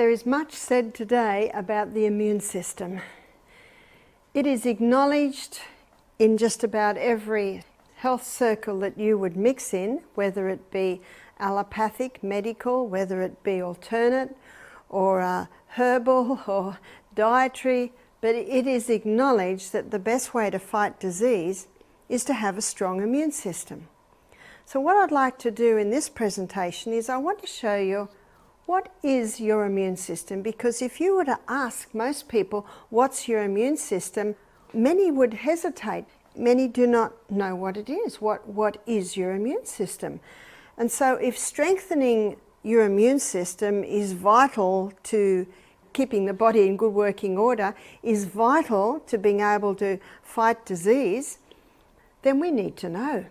There is much said today about the immune system. It is acknowledged in just about every health circle that you would mix in, whether it be allopathic, medical, whether it be alternate, or herbal, or dietary, but it is acknowledged that the best way to fight disease is to have a strong immune system. So what I'd like to do in this presentation is I want to show you what is your immune system, because if you were to ask most people, what's your immune system, many would hesitate. Many do not know what it is. What is your immune system? And so if strengthening your immune system is vital to keeping the body in good working order, is vital to being able to fight disease, then we need to know.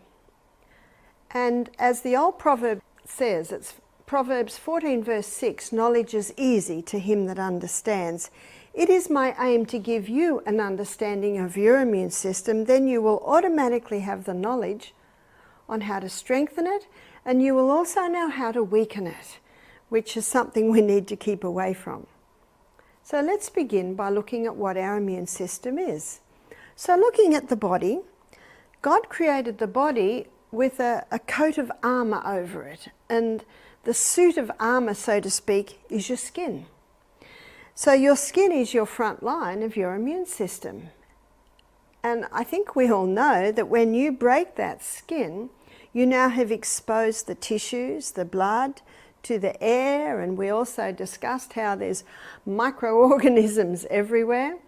And as the old proverb says, it's Proverbs 14 verse 6, knowledge is easy to him that understands. It is my aim to give you an understanding of your immune system, then you will automatically have the knowledge on how to strengthen it, and you will also know how to weaken it, which is something we need to keep away from. So let's begin by looking at what our immune system is. So looking at the body, God created the body with a coat of armour over it, and the suit of armour, so to speak, is your skin. So your skin is your front line of your immune system. And I think we all know that when you break that skin, you now have exposed the tissues, the blood, to the air, and we also discussed how there's microorganisms everywhere.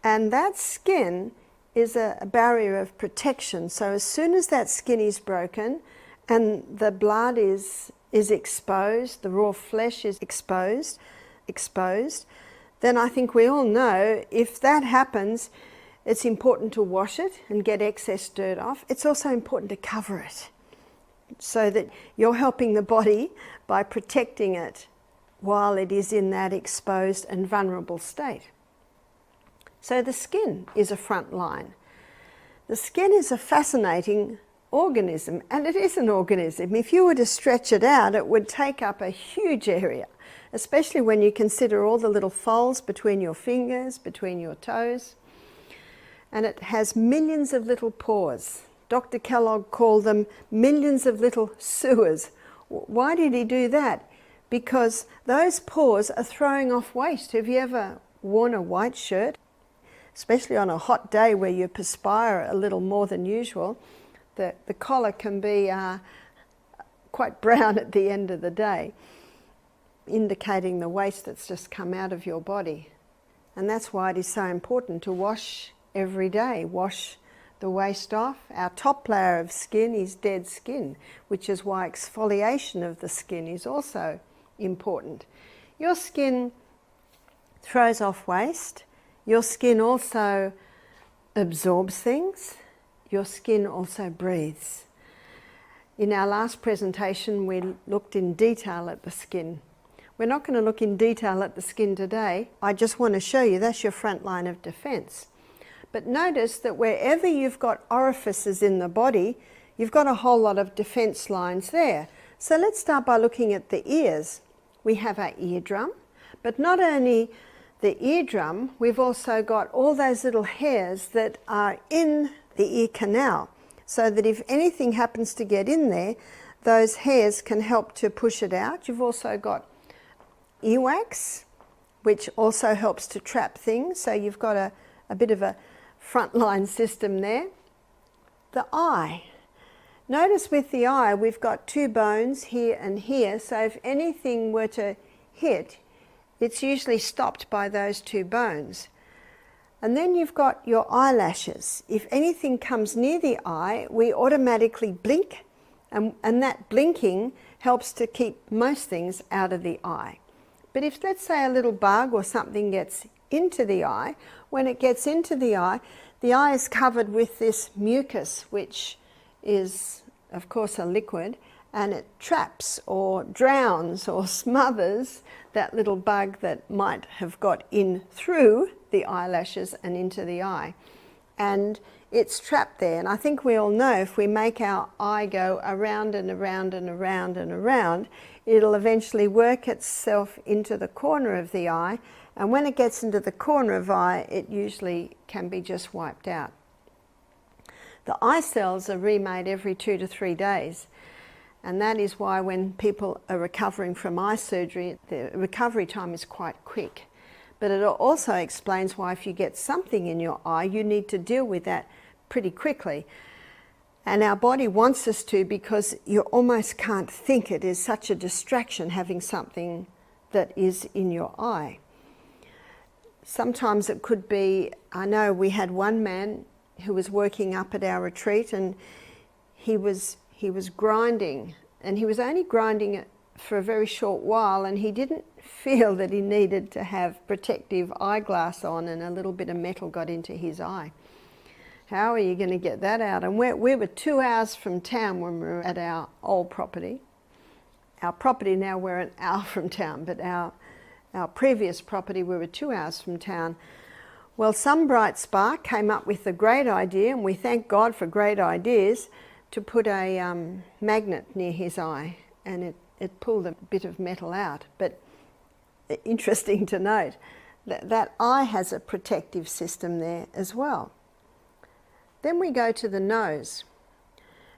And that skin is a barrier of protection. So as soon as that skin is broken and the blood is exposed, the raw flesh is exposed, then I think we all know if that happens, it's important to wash it and get excess dirt off. It's also important to cover it so that you're helping the body by protecting it while it is in that exposed and vulnerable state. So the skin is a front line. The skin is a fascinating organism, and it is an organism. If you were to stretch it out, it would take up a huge area, especially when you consider all the little folds between your fingers, between your toes. And it has millions of little pores. Dr. Kellogg called them millions of little sewers. Why did he do that? Because those pores are throwing off waste. Have you ever worn a white shirt? Especially on a hot day where you perspire a little more than usual, the collar can be quite brown at the end of the day, indicating the waste that's just come out of your body. And that's why it is so important to wash every day. Wash the waste off. Our top layer of skin is dead skin, which is why exfoliation of the skin is also important. Your skin throws off waste. Your skin also absorbs things. Your skin also breathes. In our last presentation, we looked in detail at the skin. We're not going to look in detail at the skin today. I just want to show you that's your front line of defense. But notice that wherever you've got orifices in the body, you've got a whole lot of defense lines there. So let's start by looking at the ears. We have our eardrum, but not only the eardrum, we've also got all those little hairs that are in the ear canal, so that if anything happens to get in there, those hairs can help to push it out. You've also got earwax, which also helps to trap things, so you've got a bit of a frontline system there. The eye. Notice with the eye, we've got two bones here and here, so if anything were to hit, it's usually stopped by those two bones. And then you've got your eyelashes. If anything comes near the eye, we automatically blink, and that blinking helps to keep most things out of the eye. But if, let's say, a little bug or something gets into the eye, when it gets into the eye is covered with this mucus, which is, of course, a liquid, and it traps or drowns or smothers that little bug that might have got in through the eyelashes and into the eye. And it's trapped there. And I think we all know if we make our eye go around and around and around and around, it'll eventually work itself into the corner of the eye. And when it gets into the corner of the eye, it usually can be just wiped out. The eye cells are remade every 2 to 3 days. And that is why when people are recovering from eye surgery, the recovery time is quite quick. But it also explains why if you get something in your eye, you need to deal with that pretty quickly. And our body wants us to, because you almost can't think. It is such a distraction having something that is in your eye. Sometimes it could be, I know we had one man who was working up at our retreat, and he was grinding, and he was only grinding it for a very short while, and he didn't feel that he needed to have protective eyeglass on, and a little bit of metal got into his eye. How are you going to get that out? And we were 2 hours from town when we were at our old property. Our property now, we're an hour from town, but our previous property, we were 2 hours from town. Well, some bright spark came up with a great idea, and we thank God for great ideas, to put a magnet near his eye, and it pulled a bit of metal out. But interesting to note that eye has a protective system there as well. Then we go to the nose,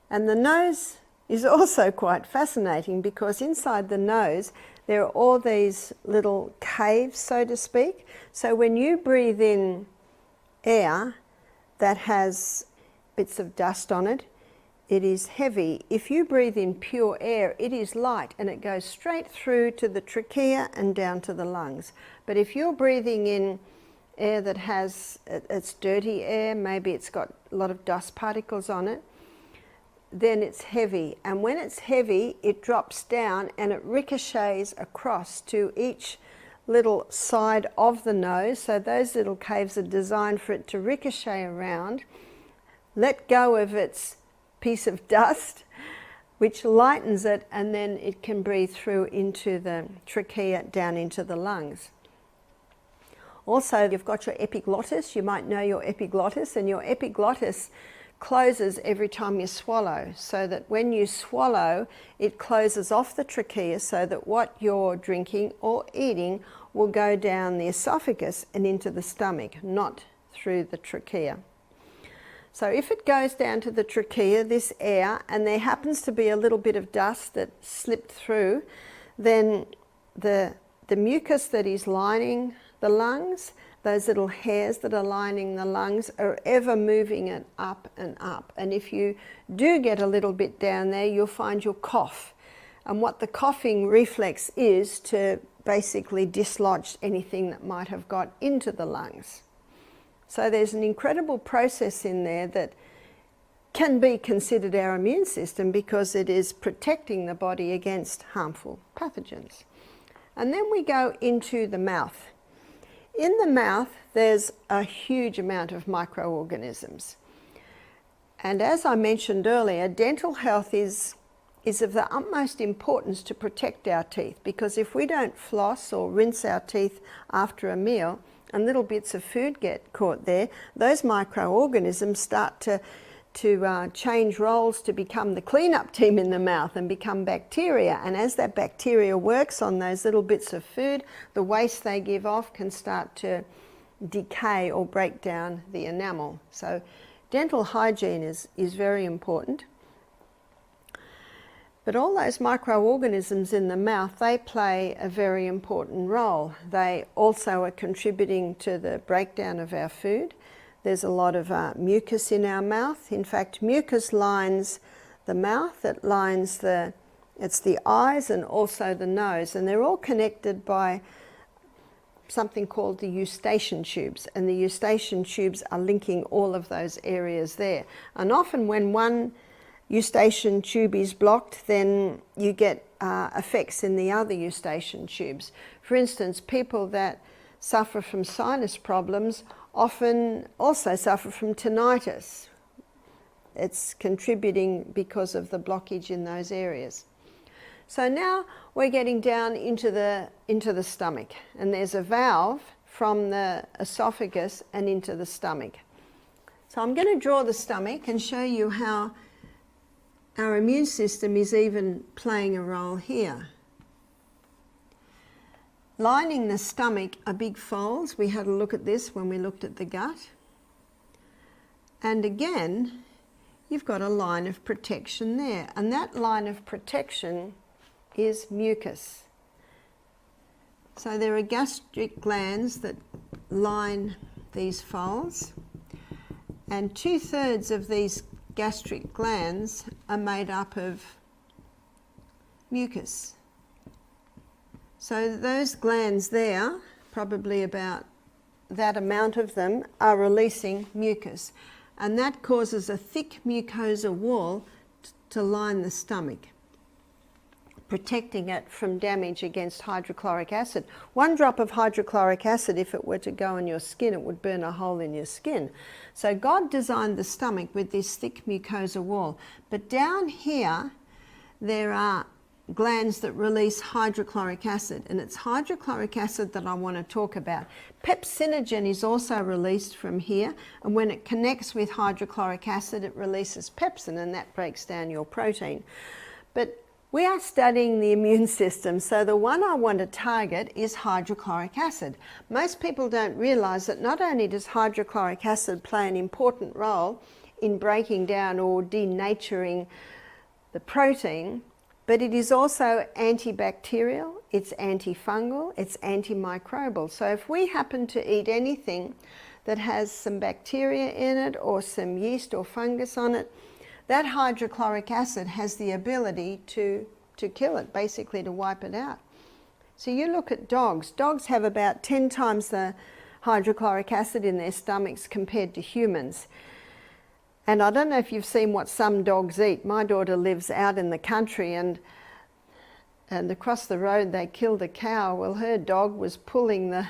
and the nose is also quite fascinating, because inside the nose there are all these little caves, so to speak. So when you breathe in air that has bits of dust on it, it is heavy. If you breathe in pure air, it is light, and it goes straight through to the trachea and down to the lungs. But if you're breathing in air that has, it's dirty air, maybe it's got a lot of dust particles on it, then it's heavy. And when it's heavy, it drops down and it ricochets across to each little side of the nose. So those little caves are designed for it to ricochet around, let go of its piece of dust, which lightens it, and then it can breathe through into the trachea, down into the lungs. Also, you've got your epiglottis. You might know your epiglottis, and your epiglottis closes every time you swallow, so that when you swallow, it closes off the trachea, so that what you're drinking or eating will go down the esophagus and into the stomach, not through the trachea. So if it goes down to the trachea, this air, and there happens to be a little bit of dust that slipped through, then the mucus that is lining the lungs, those little hairs that are lining the lungs, are ever moving it up and up. And if you do get a little bit down there, you'll find you'll cough. And what the coughing reflex is to basically dislodge anything that might have got into the lungs. So there's an incredible process in there that can be considered our immune system, because it is protecting the body against harmful pathogens. And then we go into the mouth. In the mouth, there's a huge amount of microorganisms. And as I mentioned earlier, dental health is of the utmost importance to protect our teeth, because if we don't floss or rinse our teeth after a meal, and little bits of food get caught there, those microorganisms start to change roles to become the cleanup team in the mouth and become bacteria. And as that bacteria works on those little bits of food, the waste they give off can start to decay or break down the enamel. So dental hygiene is very important. But all those microorganisms in the mouth, they play a very important role. They also are contributing to the breakdown of our food. There's a lot of mucus in our mouth. In fact, mucus lines the mouth, it's the eyes and also the nose, and they're all connected by something called the eustachian tubes, and the eustachian tubes are linking all of those areas there. And often when one eustachian tube is blocked, then you get effects in the other eustachian tubes. For instance, people that suffer from sinus problems often also suffer from tinnitus. It's contributing because of the blockage in those areas. So now we're getting down into the stomach, and there's a valve from the esophagus and into the stomach. So I'm going to draw the stomach and show you how our immune system is even playing a role here. Lining the stomach are big folds. We had a look at this when we looked at the gut. And again, you've got a line of protection there. And that line of protection is mucus. So there are gastric glands that line these folds. And 2/3 of these gastric glands are made up of mucus. So those glands there, probably about that amount of them, are releasing mucus. And that causes a thick mucosa wall to line the stomach, protecting it from damage against hydrochloric acid. One drop of hydrochloric acid, if it were to go in your skin, it would burn a hole in your skin. So God designed the stomach with this thick mucosa wall. But down here, there are glands that release hydrochloric acid, and it's hydrochloric acid that I want to talk about. Pepsinogen is also released from here, and when it connects with hydrochloric acid, it releases pepsin, and that breaks down your protein. But we are studying the immune system, so the one I want to target is hydrochloric acid. Most people don't realise that not only does hydrochloric acid play an important role in breaking down or denaturing the protein, but it is also antibacterial, it's antifungal, it's antimicrobial. So if we happen to eat anything that has some bacteria in it or some yeast or fungus on it, that hydrochloric acid has the ability to kill it, basically to wipe it out. So you look at dogs. Dogs have about 10 times the hydrochloric acid in their stomachs compared to humans. And I don't know if you've seen what some dogs eat. My daughter lives out in the country, and across the road they killed a cow. Well, her dog was pulling the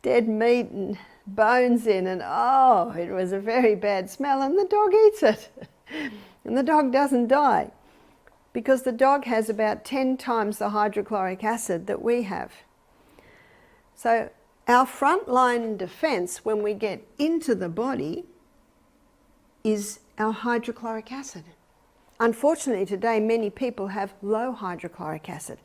dead meat and bones in, and oh, it was a very bad smell, and the dog eats it. And the dog doesn't die, because the dog has about 10 times the hydrochloric acid that we have. So our frontline defense when we get into the body is our hydrochloric acid. Unfortunately today many people have low hydrochloric acid.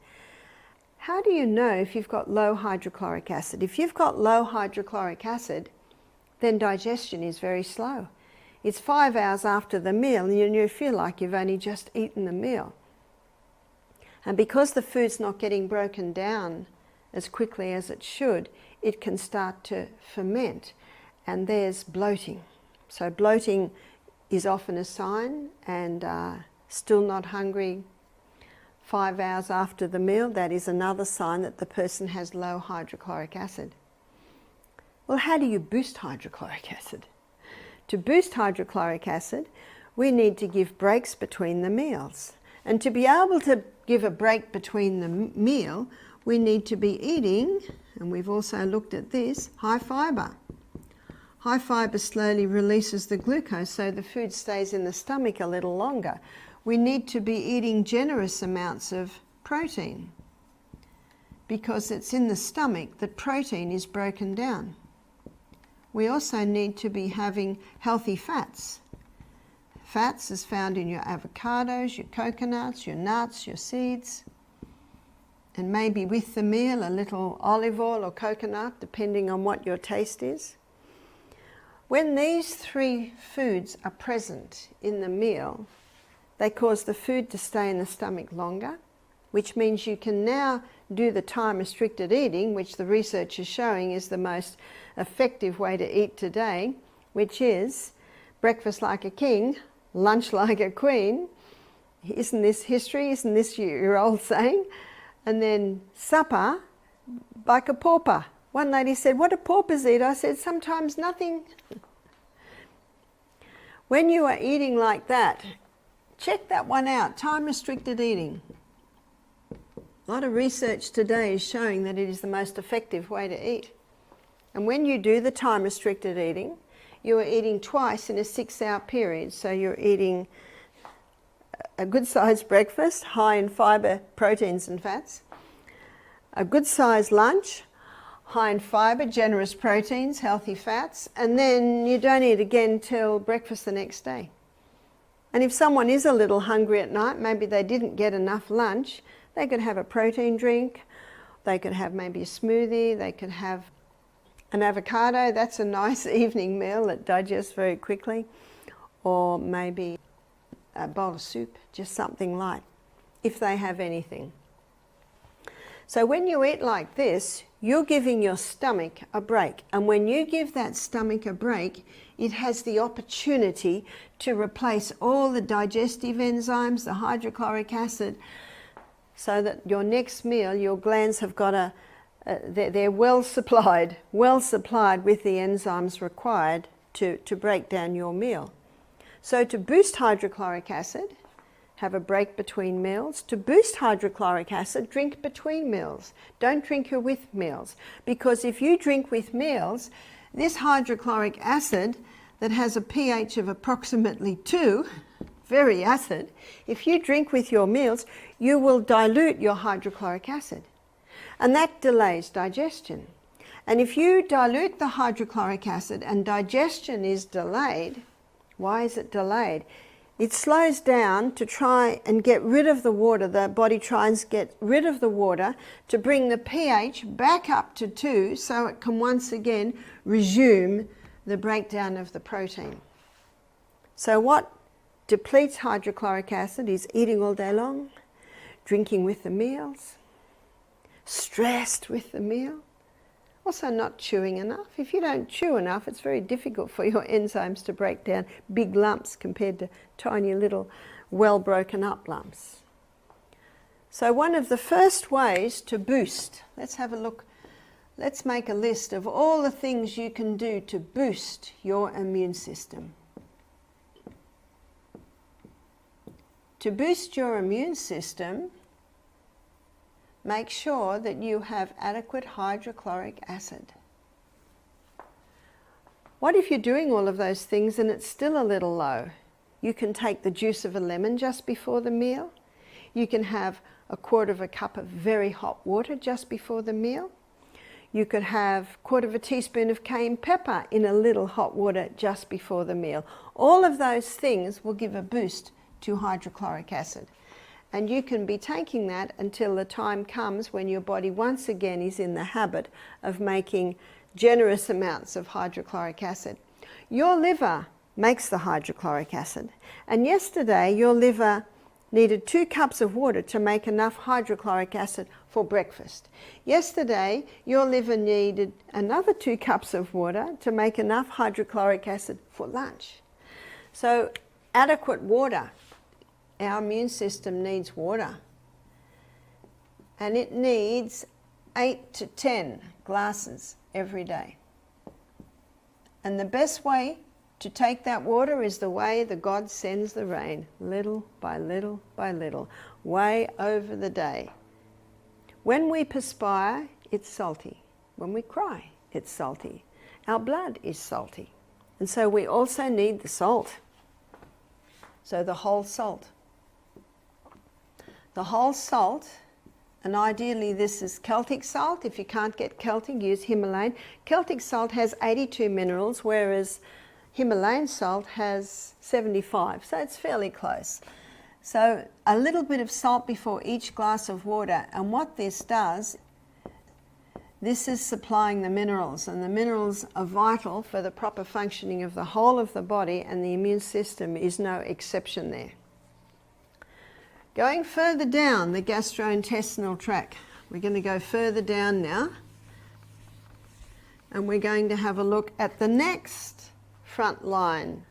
How do you know if you've got low hydrochloric acid? If you've got low hydrochloric acid, then digestion is very slow. It's 5 hours after the meal and you feel like you've only just eaten the meal. And because the food's not getting broken down as quickly as it should, it can start to ferment, and there's bloating. So bloating is often a sign, and still not hungry 5 hours after the meal, that is another sign that the person has low hydrochloric acid. Well, how do you boost hydrochloric acid? To boost hydrochloric acid, we need to give breaks between the meals. And to be able to give a break between the meal, we need to be eating, and we've also looked at this, high fibre. High fibre slowly releases the glucose, so the food stays in the stomach a little longer. We need to be eating generous amounts of protein, because it's in the stomach that protein is broken down. We also need to be having healthy fats. Fats is found in your avocados, your coconuts, your nuts, your seeds, and maybe with the meal a little olive oil or coconut, depending on what your taste is. When these three foods are present in the meal, they cause the food to stay in the stomach longer, which means you can now do the time-restricted eating, which the research is showing is the most effective way to eat today, which is breakfast like a king, lunch like a queen. Isn't this history? Isn't this your old saying? And then supper like a pauper. One lady said, "What do paupers eat?" I said, "Sometimes nothing." When you are eating like that, check that one out, time-restricted eating. A lot of research today is showing that it is the most effective way to eat. And when you do the time-restricted eating, you are eating twice in a 6-hour period. So you're eating a good-sized breakfast, high in fibre, proteins and fats, a good-sized lunch, high in fibre, generous proteins, healthy fats, and then you don't eat again till breakfast the next day. And if someone is a little hungry at night, maybe they didn't get enough lunch, they could have a protein drink, they could have maybe a smoothie, they could have an avocado. That's a nice evening meal that digests very quickly. Or maybe a bowl of soup, just something light, if they have anything. So when you eat like this, you're giving your stomach a break. And when you give that stomach a break, it has the opportunity to replace all the digestive enzymes, the hydrochloric acid, so that your next meal, your glands have got they're well supplied with the enzymes required to break down your meal. So to boost hydrochloric acid, have a break between meals. To boost hydrochloric acid, drink between meals. Don't drink it with meals. Because if you drink with meals, this hydrochloric acid that has a pH of approximately 2, very acid, if you drink with your meals, you will dilute your hydrochloric acid. And that delays digestion. And if you dilute the hydrochloric acid and digestion is delayed, why is it delayed? It slows down to try and get rid of the water. The body tries to get rid of the water to bring the pH back up to 2 so it can once again resume the breakdown of the protein. So what depletes hydrochloric acid is eating all day long, drinking with the meals, stressed with the meal, also not chewing enough. If you don't chew enough, it's very difficult for your enzymes to break down big lumps compared to tiny little well broken up lumps. So one of the first ways to boost, let's have a look, let's make a list of all the things you can do to boost your immune system. To boost your immune system, make sure that you have adequate hydrochloric acid. What if you're doing all of those things and it's still a little low? You can take the juice of a lemon just before the meal. You can have a quarter of a cup of very hot water just before the meal. You could have a quarter of a teaspoon of cayenne pepper in a little hot water just before the meal. All of those things will give a boost to hydrochloric acid. And you can be taking that until the time comes when your body once again is in the habit of making generous amounts of hydrochloric acid. Your liver makes the hydrochloric acid. And yesterday your liver needed 2 cups of water to make enough hydrochloric acid for breakfast. Yesterday your liver needed another 2 cups of water to make enough hydrochloric acid for lunch. So adequate water. Our immune system needs water, and it needs 8 to 10 glasses every day. And the best way to take that water is the way the God sends the rain, little by little by little, way over the day. When we perspire, it's salty. When we cry, it's salty. Our blood is salty. And so we also need the salt. So the whole salt. The whole salt, and ideally this is Celtic salt. If you can't get Celtic, use Himalayan. Celtic salt has 82 minerals, whereas Himalayan salt has 75, so it's fairly close. So a little bit of salt before each glass of water, and what this does, this is supplying the minerals, and the minerals are vital for the proper functioning of the whole of the body, and the immune system is no exception there. Going further down the gastrointestinal tract, we're going to go further down now, and we're going to have a look at the next front line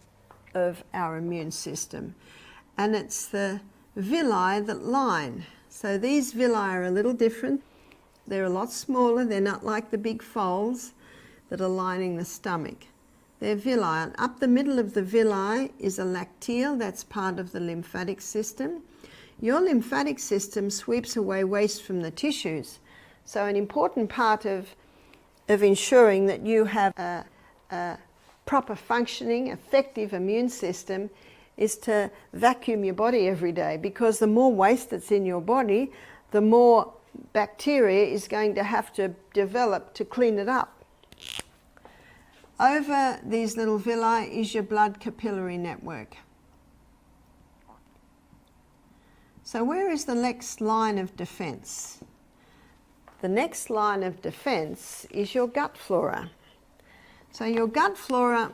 of our immune system, and it's the villi that line. So these villi are a little different. They're a lot smaller. They're not like the big folds that are lining the stomach. They're villi, and up the middle of the villi is a lacteal. That's part of the lymphatic system. Your lymphatic system sweeps away waste from the tissues. So an important part of ensuring that you have a proper functioning, effective immune system is to vacuum your body every day, because the more waste that's in your body, the more bacteria is going to have to develop to clean it up. Over these little villi is your blood capillary network. So where is the next line of defense? The next line of defense is your gut flora. So your gut flora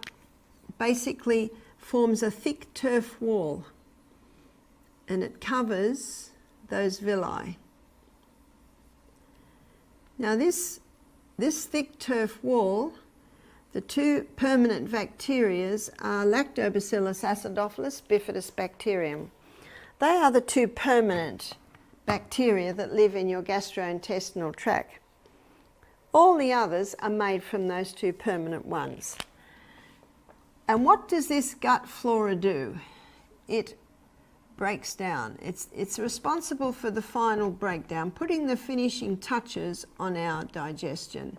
basically forms a thick turf wall, and it covers those villi. Now this thick turf wall, the two permanent bacteria are Lactobacillus acidophilus, bifidus bacterium. They are the two permanent bacteria that live in your gastrointestinal tract. All the others are made from those two permanent ones. And what does this gut flora do? It breaks down. It's responsible for the final breakdown, putting the finishing touches on our digestion.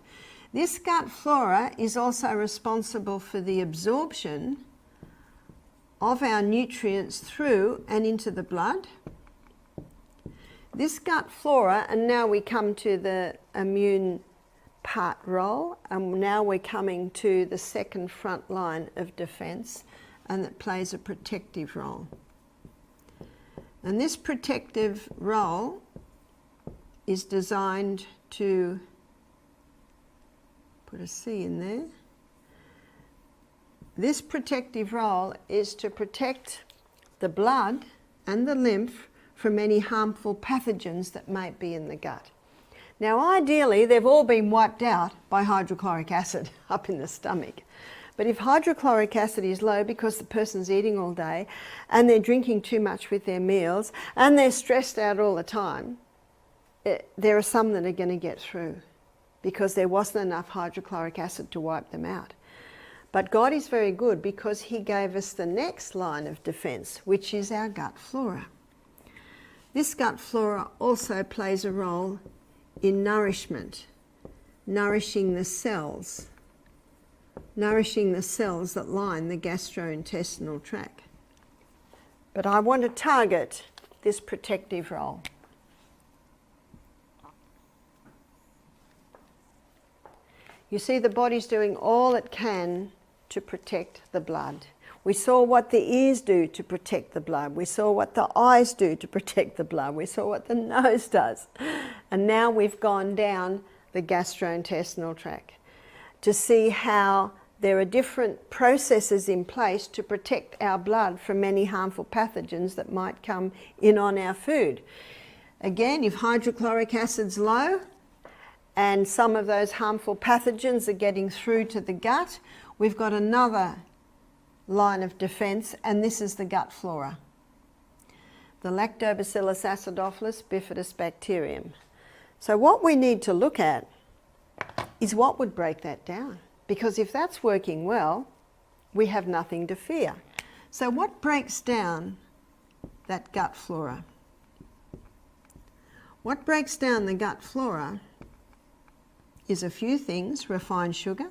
This gut flora is also responsible for the absorption of our nutrients through and into the blood. This gut flora, and now we come to the immune part role, and now we're coming to the second front line of defense, and it plays a protective role. And this protective role is designed to put a C in there. This protective role is to protect the blood and the lymph from any harmful pathogens that might be in the gut. Now ideally they've all been wiped out by hydrochloric acid up in the stomach. But if hydrochloric acid is low because the person's eating all day and they're drinking too much with their meals and they're stressed out all the time, there are some that are going to get through because there wasn't enough hydrochloric acid to wipe them out. But God is very good because He gave us the next line of defense, which is our gut flora. This gut flora also plays a role in nourishment, nourishing the cells that line the gastrointestinal tract. But I want to target this protective role. You see, the body's doing all it can to protect the blood. We saw what the ears do to protect the blood. We saw what the eyes do to protect the blood. We saw what the nose does. And now we've gone down the gastrointestinal tract to see how there are different processes in place to protect our blood from any harmful pathogens that might come in on our food. Again, if hydrochloric acid's low and some of those harmful pathogens are getting through to the gut, we've got another line of defense, and this is the gut flora. The Lactobacillus acidophilus bifidus bacterium. So what we need to look at is what would break that down. Because if that's working well, we have nothing to fear. So what breaks down that gut flora? What breaks down the gut flora is a few things. Refined sugar.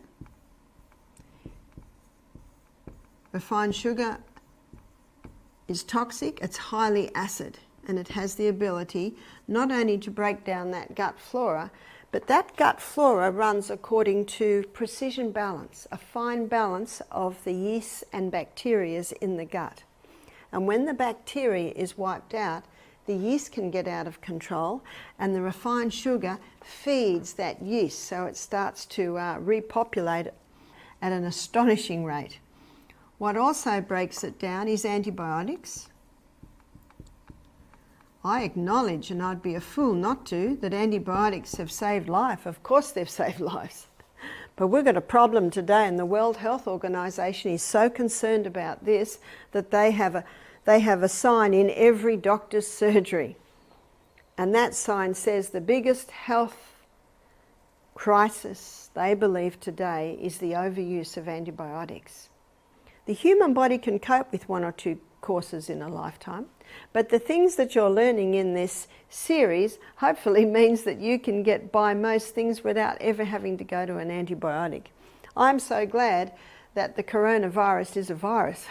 Refined sugar is toxic, it's highly acid, and it has the ability not only to break down that gut flora, but that gut flora runs according to precision balance, a fine balance of the yeasts and bacteria in the gut. And when the bacteria is wiped out, the yeast can get out of control, and the refined sugar feeds that yeast, so it starts to repopulate at an astonishing rate. What also breaks it down is antibiotics. I acknowledge, and I'd be a fool not to, that antibiotics have saved life. Of course they've saved lives. But we've got a problem today, and the World Health Organization is so concerned about this that they have a sign in every doctor's surgery. And that sign says the biggest health crisis they believe today is the overuse of antibiotics. The human body can cope with one or two courses in a lifetime, but the things that you're learning in this series hopefully means that you can get by most things without ever having to go to an antibiotic. I'm so glad that the coronavirus is a virus.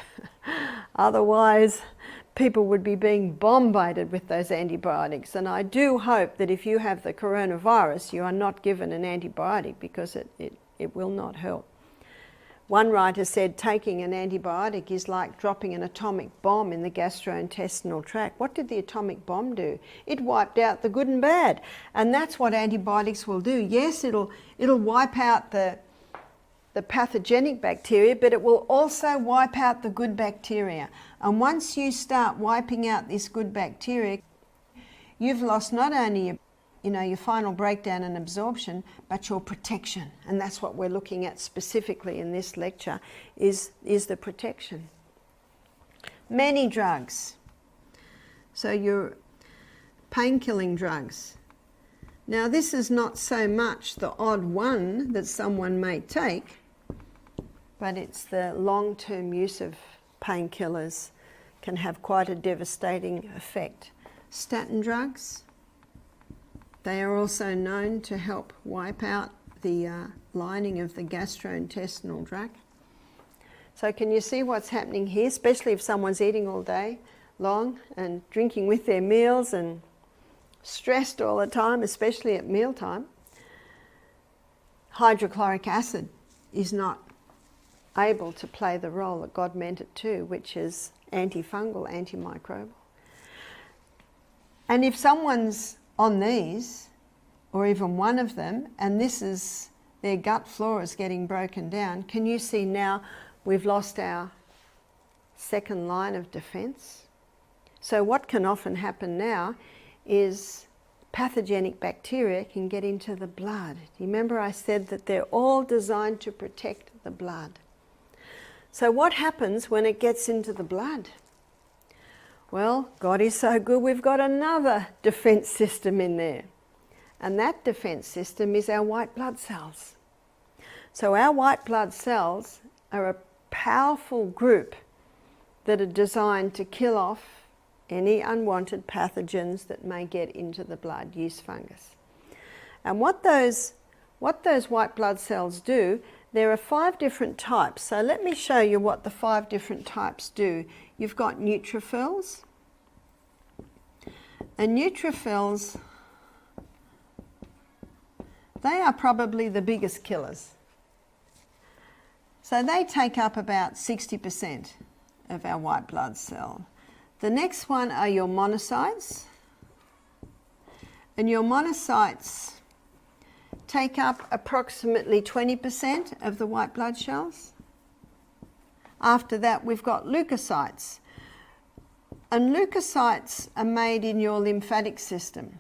Otherwise, people would be being bombarded with those antibiotics. And I do hope that if you have the coronavirus, you are not given an antibiotic, because it will not help. One writer said taking an antibiotic is like dropping an atomic bomb in the gastrointestinal tract. What did the atomic bomb do? It wiped out the good and bad. And that's what antibiotics will do. Yes, it'll wipe out the pathogenic bacteria, but it will also wipe out the good bacteria. And once you start wiping out this good bacteria, you've lost not only your final breakdown and absorption, but your protection. And that's what we're looking at specifically in this lecture, is the protection. Many drugs. So your pain-killing drugs. Now this is not so much the odd one that someone may take, but it's the long-term use of painkillers can have quite a devastating effect. Statin drugs. They are also known to help wipe out the lining of the gastrointestinal tract. So can you see what's happening here, especially if someone's eating all day long and drinking with their meals and stressed all the time, especially at mealtime? Hydrochloric acid is not able to play the role that God meant it to, which is antifungal, antimicrobial. And if someone's on these, or even one of them, and this is their gut flora is getting broken down, can you see now we've lost our second line of defense? So what can often happen now is pathogenic bacteria can get into the blood. Do you remember I said that they're all designed to protect the blood? So what happens when it gets into the blood? Well, God is so good, we've got another defense system in there. And that defense system is our white blood cells. So our white blood cells are a powerful group that are designed to kill off any unwanted pathogens that may get into the blood, yeast, fungus. And what those white blood cells do, there are 5 different types. So let me show you what the 5 different types do. You've got neutrophils. And neutrophils, they are probably the biggest killers. So they take up about 60% of our white blood cell. The next one are your monocytes. And your monocytes take up approximately 20% of the white blood cells. After that, we've got leukocytes. And leukocytes are made in your lymphatic system.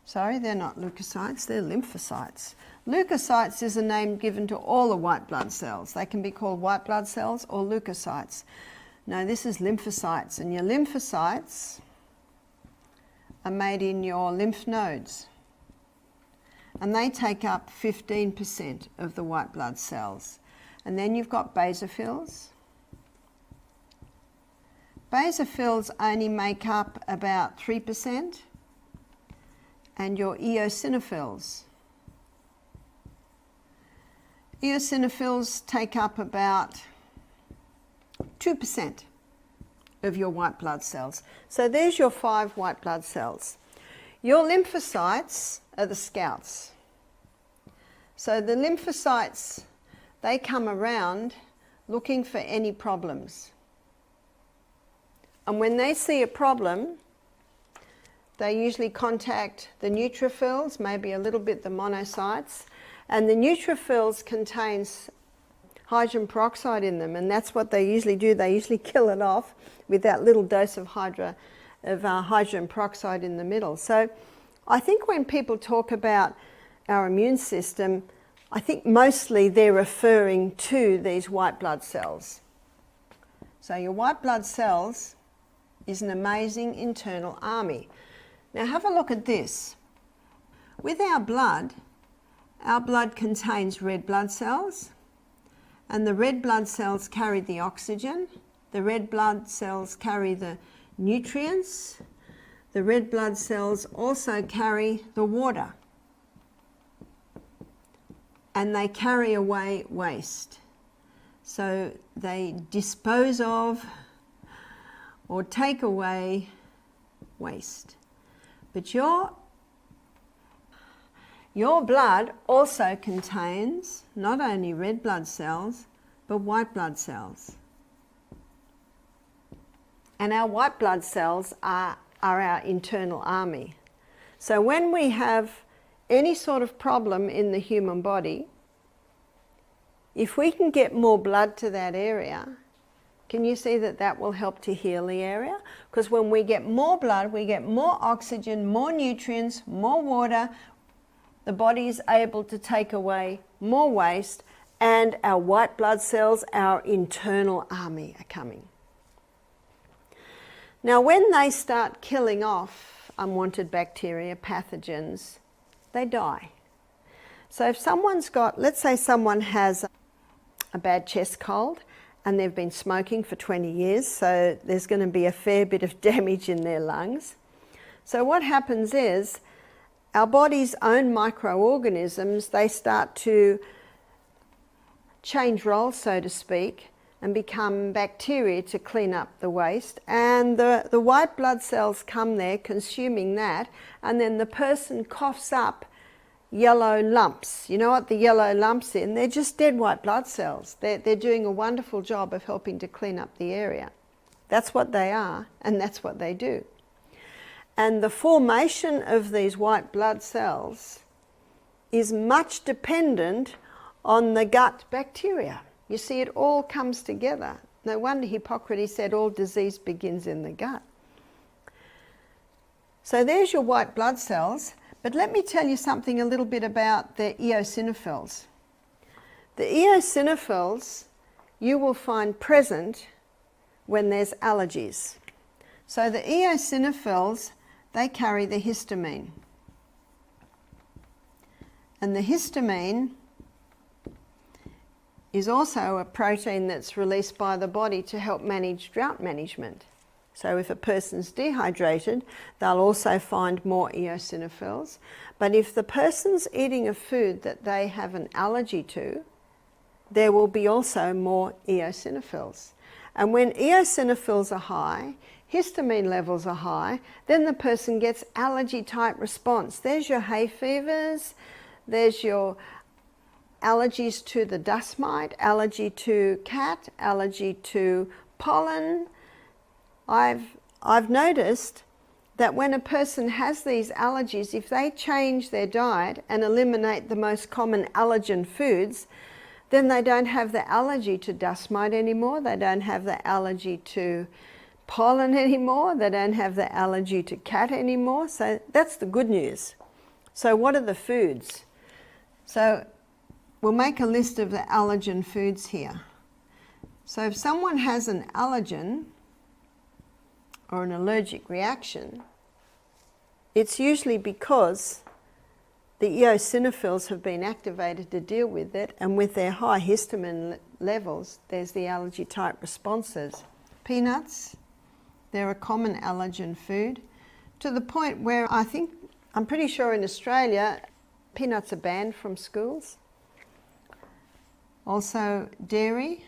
Sorry, they're not leukocytes, they're lymphocytes. Leukocytes is a name given to all the white blood cells. They can be called white blood cells or leukocytes. No, this is lymphocytes, and your lymphocytes are made in your lymph nodes. And they take up 15% of the white blood cells. And then you've got basophils. Basophils only make up about 3%. And your eosinophils. Eosinophils take up about 2% of your white blood cells. So there's your 5 white blood cells. Your lymphocytes are the scouts. So the lymphocytes, they come around looking for any problems. And when they see a problem, they usually contact the neutrophils, maybe a little bit the monocytes, and the neutrophils contains hydrogen peroxide in them, and that's what they usually do. They usually kill it off with that little dose of hydrogen peroxide in the middle. So I think when people talk about our immune system, I think mostly they're referring to these white blood cells. So your white blood cells is an amazing internal army. Now have a look at this. With our blood contains red blood cells, and the red blood cells carry the oxygen, the red blood cells carry the nutrients, the red blood cells also carry the water, and they carry away waste. So they dispose of or take away waste. But your blood also contains not only red blood cells, but white blood cells. And our white blood cells are our internal army. So when we have any sort of problem in the human body, if we can get more blood to that area, can you see that that will help to heal the area? Because when we get more blood, we get more oxygen, more nutrients, more water, the body is able to take away more waste, and our white blood cells, our internal army, are coming. Now, when they start killing off unwanted bacteria, pathogens, they die. So if someone's got, let's say someone has a bad chest cold and they've been smoking for 20 years, so there's going to be a fair bit of damage in their lungs. So what happens is our body's own microorganisms, they start to change roles, so to speak, and become bacteria to clean up the waste, and the white blood cells come there consuming that, and then the person coughs up yellow lumps. You know what the yellow lumps in? They're just dead white blood cells. They're doing a wonderful job of helping to clean up the area. That's what they are, and that's what they do. And the formation of these white blood cells is much dependent on the gut bacteria. You see, it all comes together. No wonder Hippocrates said all disease begins in the gut. So there's your white blood cells, but let me tell you something a little bit about the eosinophils. The eosinophils you will find present when there's allergies. So the eosinophils, they carry the histamine. And the histamine is also a protein that's released by the body to help manage drought management. So if a person's dehydrated, they'll also find more eosinophils. But if the person's eating a food that they have an allergy to, there will be also more eosinophils. And when eosinophils are high, histamine levels are high, then the person gets allergy type response. There's your hay fevers, there's your allergies to the dust mite, allergy to cat, allergy to pollen. I've noticed that when a person has these allergies, if they change their diet and eliminate the most common allergen foods, then they don't have the allergy to dust mite anymore, they don't have the allergy to pollen anymore, they don't have the allergy to cat anymore. So that's the good news. So what are the foods? So we'll make a list of the allergen foods here. So if someone has an allergen or an allergic reaction, it's usually because the eosinophils have been activated to deal with it, and with their high histamine levels, there's the allergy type responses. Peanuts, they're a common allergen food, to the point where I'm pretty sure in Australia, peanuts are banned from schools. Also dairy.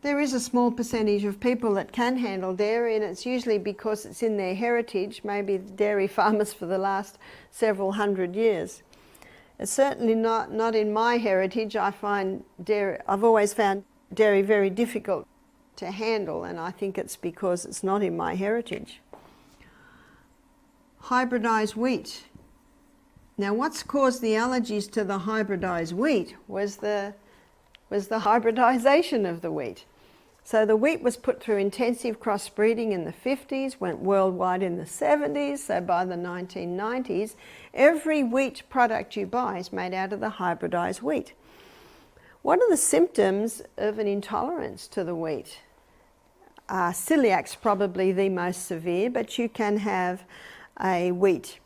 There is a small percentage of people that can handle dairy, and it's usually because it's in their heritage, maybe dairy farmers for the last several hundred years. It's certainly not in my heritage. I've always found dairy very difficult to handle, and I think it's because it's not in my heritage. Hybridized wheat. Now, what's caused the allergies to the hybridized wheat was the hybridization of the wheat. So the wheat was put through intensive crossbreeding in the 50s, went worldwide in the 70s, so by the 1990s, every wheat product you buy is made out of the hybridized wheat. What are the symptoms of an intolerance to the wheat? Celiac's probably the most severe, but you can have a wheat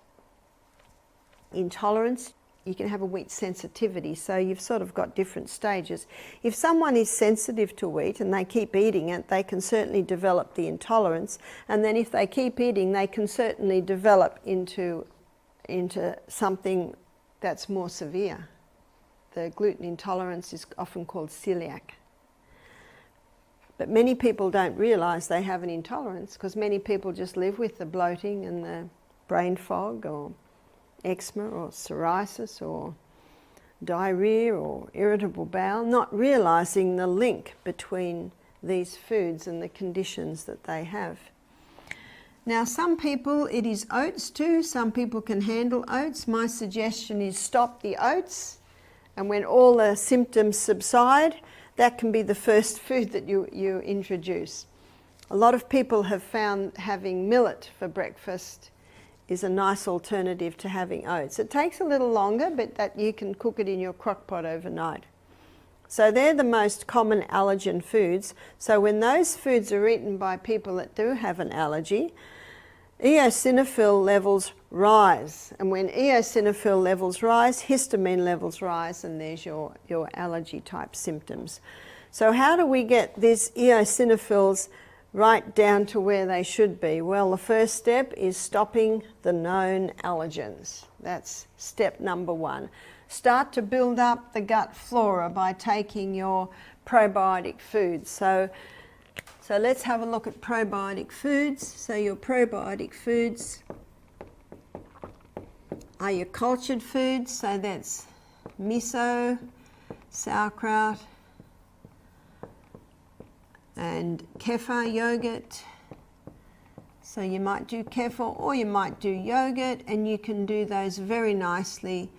intolerance. You can have a wheat sensitivity, so you've sort of got different stages. If someone is sensitive to wheat and they keep eating it, they can certainly develop the intolerance, and then if they keep eating, they can certainly develop into something that's more severe. The gluten intolerance is often called celiac. But many people don't realise they have an intolerance, because many people just live with the bloating and the brain fog or eczema or psoriasis or diarrhea or irritable bowel, not realising the link between these foods and the conditions that they have. Now, some people, it is oats too. Some people can handle oats. My suggestion is stop the oats, and when all the symptoms subside, that can be the first food that you introduce. A lot of people have found having millet for breakfast is a nice alternative to having oats. It takes a little longer, but that you can cook it in your crock pot overnight. So they're the most common allergen foods. So when those foods are eaten by people that do have an allergy, eosinophil levels rise. And when eosinophil levels rise, histamine levels rise, and there's your allergy type symptoms. So how do we get these eosinophils right down to where they should be? Well, the first step is stopping the known allergens. That's step number one. Start to build up the gut flora by taking your probiotic foods. So let's have a look at probiotic foods. So your probiotic foods are your cultured foods. So that's miso, sauerkraut, and kefir yogurt. So you might do kefir or you might do yogurt, and you can do those very nicely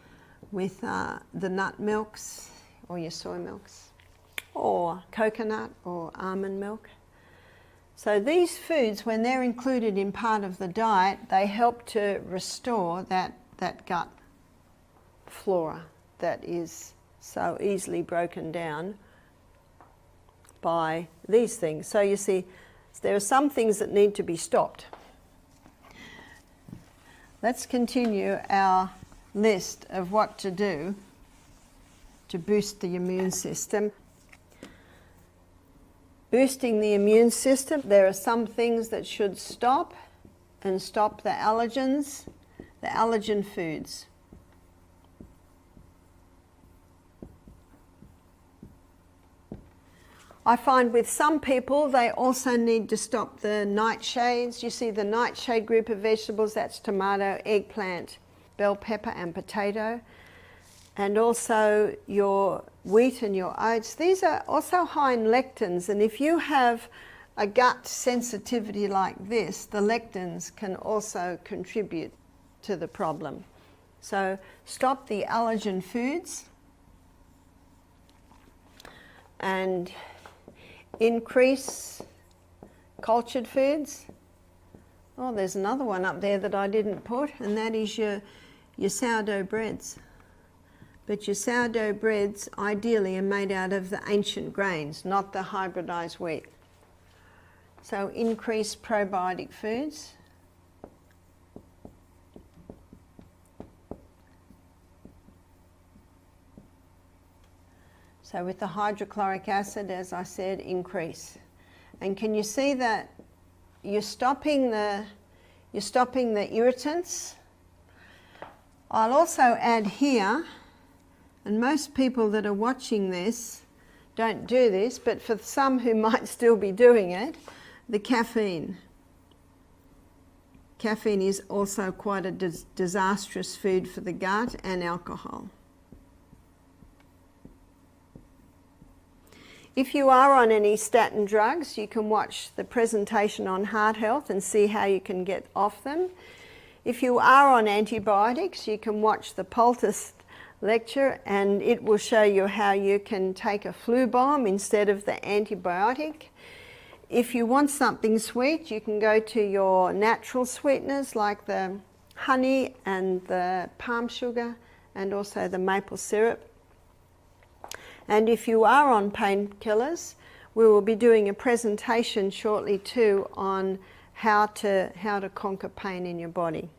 with the nut milks or your soy milks or coconut or almond milk. So these foods, when they're included in part of the diet, they help to restore that gut flora that is so easily broken down by these things. So you see, there are some things that need to be stopped. Let's continue our list of what to do to boost the immune system. Boosting the immune system, there are some things that should stop, and stop the allergens, the allergen foods. I find with some people they also need to stop the nightshades. You see the nightshade group of vegetables, that's tomato, eggplant, bell pepper and potato. And also your wheat and your oats. These are also high in lectins, and if you have a gut sensitivity like this, the lectins can also contribute to the problem. So stop the allergen foods and increase cultured foods. Oh, there's another one up there that I didn't put, and that is your sourdough breads. But your sourdough breads ideally are made out of the ancient grains, not the hybridized wheat. So increase probiotic foods. So with the hydrochloric acid, as I said, increase. And can you see that you're stopping the irritants? I'll also add here, and most people that are watching this don't do this, but for some who might still be doing it, the caffeine. Caffeine is also quite a disastrous food for the gut, and alcohol. If you are on any statin drugs, you can watch the presentation on heart health and see how you can get off them. If you are on antibiotics, you can watch the poultice lecture, and it will show you how you can take a flu bomb instead of the antibiotic. If you want something sweet, you can go to your natural sweeteners like the honey and the palm sugar and also the maple syrup. And if you are on painkillers, we will be doing a presentation shortly too on how to conquer pain in your body.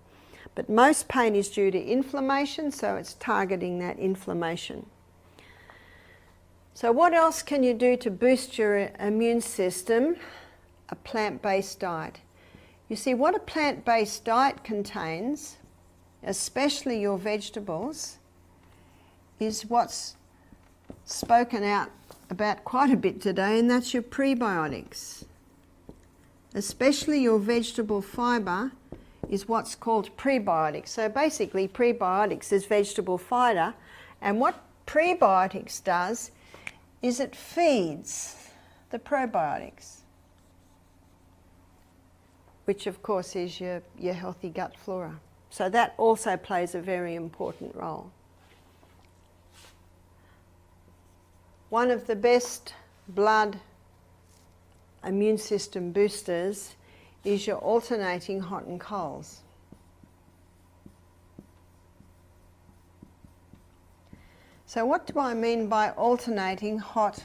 But most pain is due to inflammation, so it's targeting that inflammation. So what else can you do to boost your immune system? A plant-based diet. You see, what a plant-based diet contains, especially your vegetables, is what's spoken out about quite a bit today, and that's your prebiotics. Especially your vegetable fibre is what's called prebiotics. So basically prebiotics is vegetable fibre, and what prebiotics does is it feeds the probiotics, which of course is your healthy gut flora. So that also plays a very important role. One of the best blood immune system boosters is your alternating hot and colds. So what do I mean by alternating hot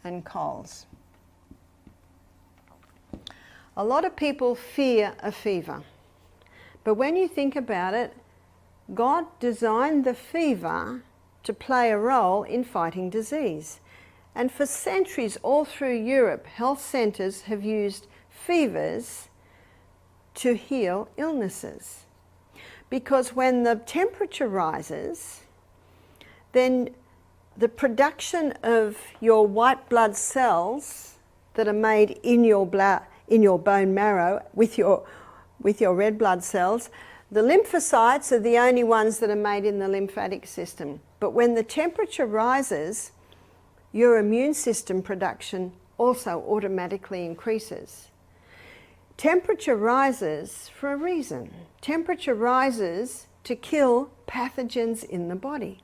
and colds? A lot of people fear a fever, but when you think about it, God designed the fever to play a role in fighting disease. And for centuries all through Europe, health centres have used fevers to heal illnesses. Because when the temperature rises, then the production of your white blood cells that are made in your bone marrow with your red blood cells, the lymphocytes are the only ones that are made in the lymphatic system. But when the temperature rises, your immune system production also automatically increases. Temperature rises for a reason. Temperature rises to kill pathogens in the body.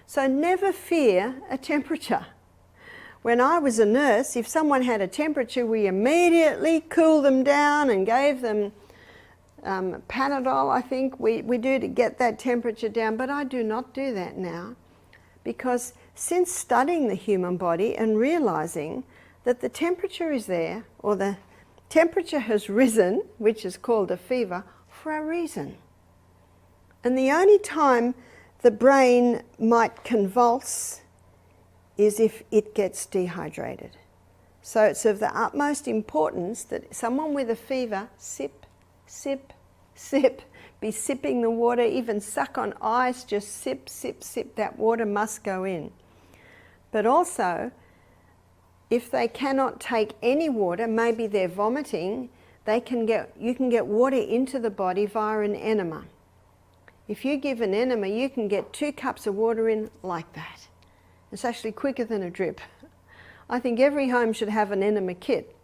So never fear a temperature. When I was a nurse, if someone had a temperature, we immediately cooled them down and gave them Panadol, I think we do, to get that temperature down. But I do not do that now, because since studying the human body and realizing that the temperature is there, or the temperature has risen, which is called a fever, for a reason. And the only time the brain might convulse is if it gets dehydrated. So it's of the utmost importance that someone with a fever sip, sip, sip, be sipping the water, even suck on ice, just sip, sip, sip. That water must go in. But also, if they cannot take any water, maybe they're vomiting, you can get water into the body via an enema. If you give an enema, you can get 2 cups of water in like that. It's actually quicker than a drip. I think every home should have an enema kit.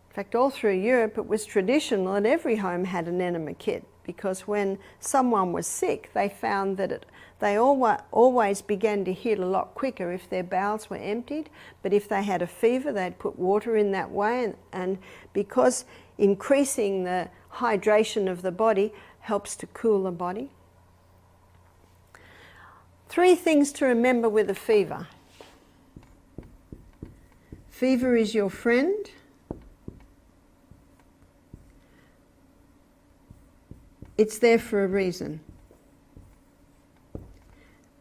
In fact, all through Europe, it was traditional that every home had an enema kit, because when someone was sick, they found that they always began to heal a lot quicker if their bowels were emptied. But if they had a fever, they'd put water in that way, and because increasing the hydration of the body helps to cool the body. 3 things to remember with a fever. Fever is your friend. It's there for a reason.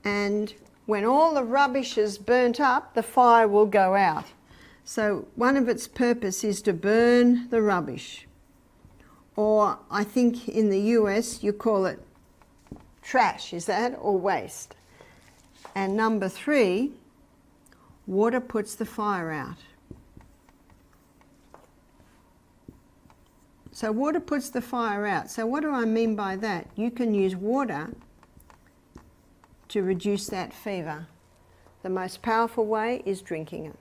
And when all the rubbish is burnt up, the fire will go out. So one of its purpose is to burn the rubbish. Or I think in the US you call it trash, is that? Or waste. And number 3, water puts the fire out. So water puts the fire out. So what do I mean by that? You can use water to reduce that fever. The most powerful way is drinking it.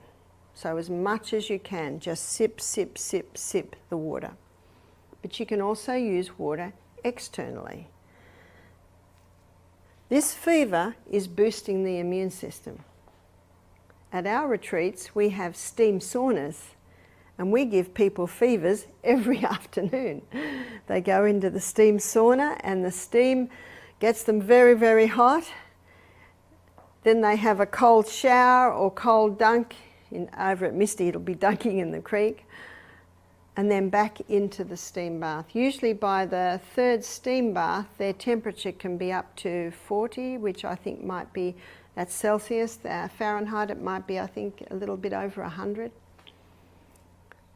So as much as you can, just sip, sip, sip, sip the water. But you can also use water externally. This fever is boosting the immune system. At our retreats, we have steam saunas, and we give people fevers every afternoon. They go into the steam sauna, and the steam gets them very, very hot. Then they have a cold shower or cold dunk. Over at Misty, it'll be dunking in the creek. And then back into the steam bath. Usually by the 3rd steam bath, their temperature can be up to 40, which I think might be, that's Celsius. Fahrenheit, it might be, I think, a little bit over 100.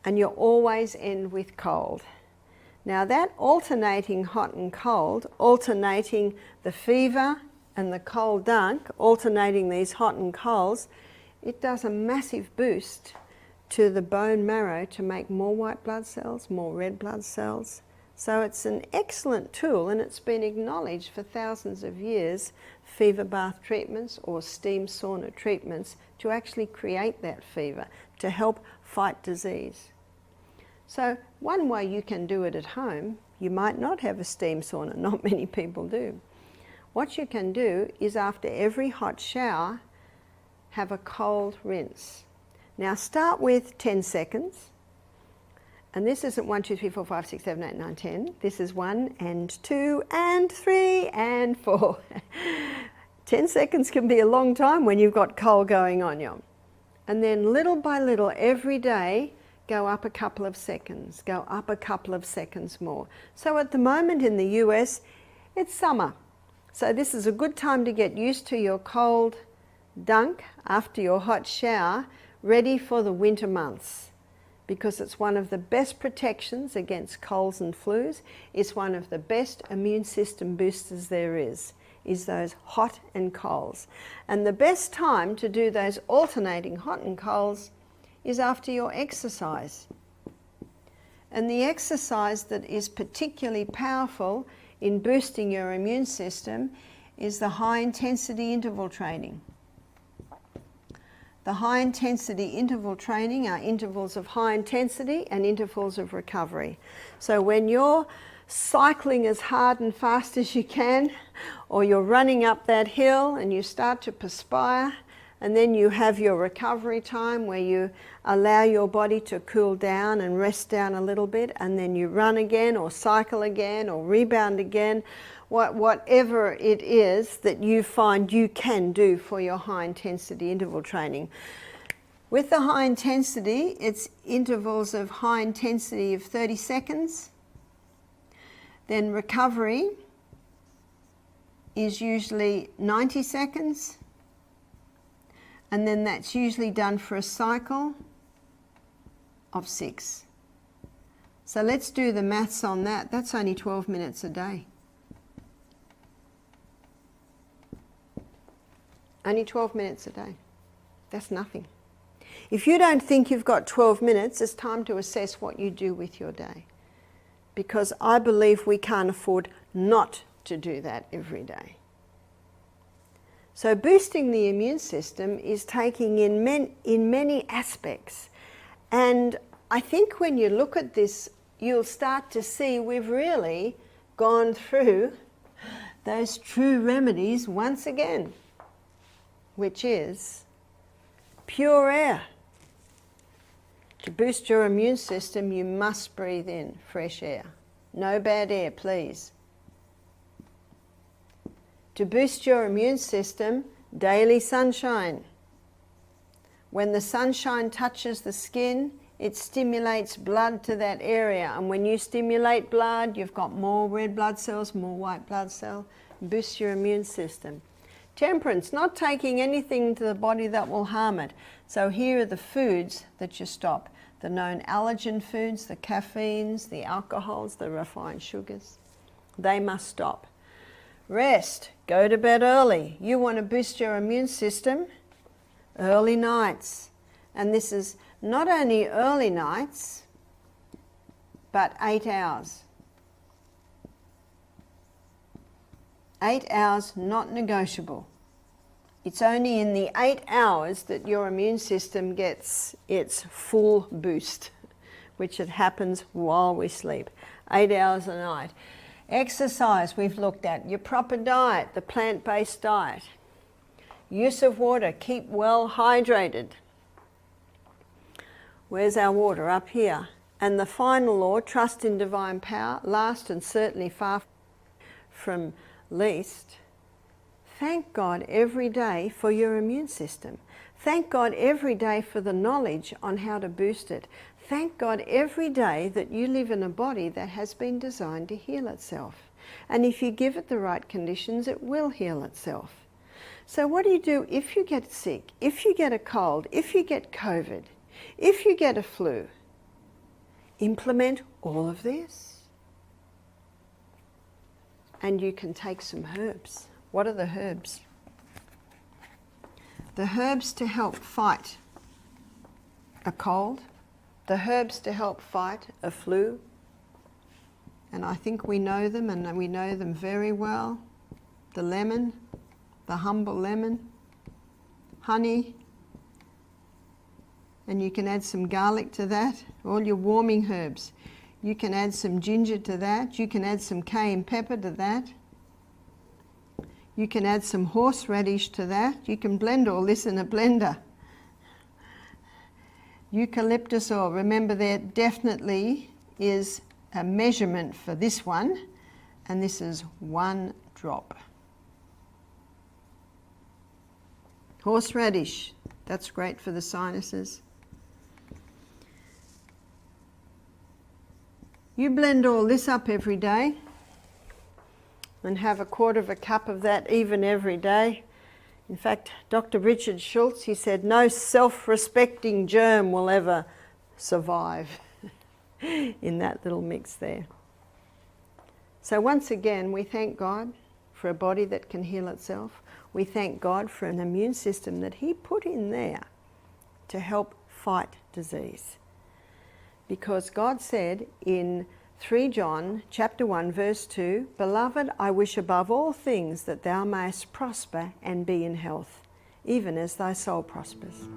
And you always end with cold. Now that alternating hot and cold, alternating the fever and the cold dunk, alternating these hot and colds, it does a massive boost to the bone marrow to make more white blood cells, more red blood cells. So it's an excellent tool, and it's been acknowledged for thousands of years, fever bath treatments or steam sauna treatments, to actually create that fever, to help fight disease. So one way you can do it at home, you might not have a steam sauna, not many people do. What you can do is after every hot shower, have a cold rinse. Now start with 10 seconds. And this isn't 1, 2, 3, 4, 5, 6, 7, 8, 9, 10. This is 1 and 2 and 3 and 4. 10 seconds can be a long time when you've got cold going on you. And then little by little, every day, go up a couple of seconds, go up a couple of seconds more. So at the moment in the US, it's summer. So this is a good time to get used to your cold dunk after your hot shower, ready for the winter months. Because it's one of the best protections against colds and flus. It's one of the best immune system boosters there is those hot and colds. And the best time to do those alternating hot and colds is after your exercise. And the exercise that is particularly powerful in boosting your immune system is the high intensity interval training. The high intensity interval training are intervals of high intensity and intervals of recovery. So when you're cycling as hard and fast as you can, or you're running up that hill and you start to perspire, and then you have your recovery time where you allow your body to cool down and rest down a little bit, and then you run again or cycle again or rebound again, whatever it is that you find you can do for your high intensity interval training. With the high intensity, it's intervals of high intensity of 30 seconds. Then recovery is usually 90 seconds. And then that's usually done for a cycle of 6. So let's do the maths on that. That's only 12 minutes a day. Only 12 minutes a day. That's nothing. If you don't think you've got 12 minutes, it's time to assess what you do with your day. Because I believe we can't afford not to do that every day. So boosting the immune system is taking in many aspects. And I think when you look at this, you'll start to see we've really gone through those true remedies once again, which is pure air. To boost your immune system, you must breathe in fresh air. No bad air, please. To boost your immune system, daily sunshine. When the sunshine touches the skin, it stimulates blood to that area. And when you stimulate blood, you've got more red blood cells, more white blood cells. Boost your immune system. Temperance, not taking anything to the body that will harm it. So here are the foods that you stop. The known allergen foods, the caffeines, the alcohols, the refined sugars. They must stop. Rest, go to bed early. You want to boost your immune system, early nights. And this is not only early nights, but 8 hours. 8 hours, not negotiable. It's only in the 8 hours that your immune system gets its full boost, which it happens while we sleep. 8 hours a night. Exercise, we've looked at. Your proper diet, the plant-based diet. Use of water, keep well hydrated. Where's our water? Up here. And the final law, trust in divine power, last and certainly far from least. Thank God every day for your immune system. Thank God every day for the knowledge on how to boost it. Thank God every day that you live in a body that has been designed to heal itself. And if you give it the right conditions, it will heal itself. So what do you do if you get sick, if you get a cold, if you get COVID, if you get a flu? Implement all of this. And you can take some herbs. What are the herbs? The herbs to help fight a cold, the herbs to help fight a flu, and I think we know them, and we know them very well. The lemon, the humble lemon, honey, and you can add some garlic to that, all your warming herbs. You can add some ginger to that, you can add some cayenne pepper to that. You can add some horseradish to that. You can blend all this in a blender. Eucalyptus oil, remember there definitely is a measurement for this one, and this is 1 drop. Horseradish, that's great for the sinuses. You blend all this up every day and have 1/4 cup of that even every day. In fact, Dr. Richard Schultz, he said, no self-respecting germ will ever survive in that little mix there. So once again, we thank God for a body that can heal itself. We thank God for an immune system that he put in there to help fight disease. Because God said in 3 John chapter 1 verse 2, Beloved, I wish above all things that thou mayest prosper and be in health, even as thy soul prospers.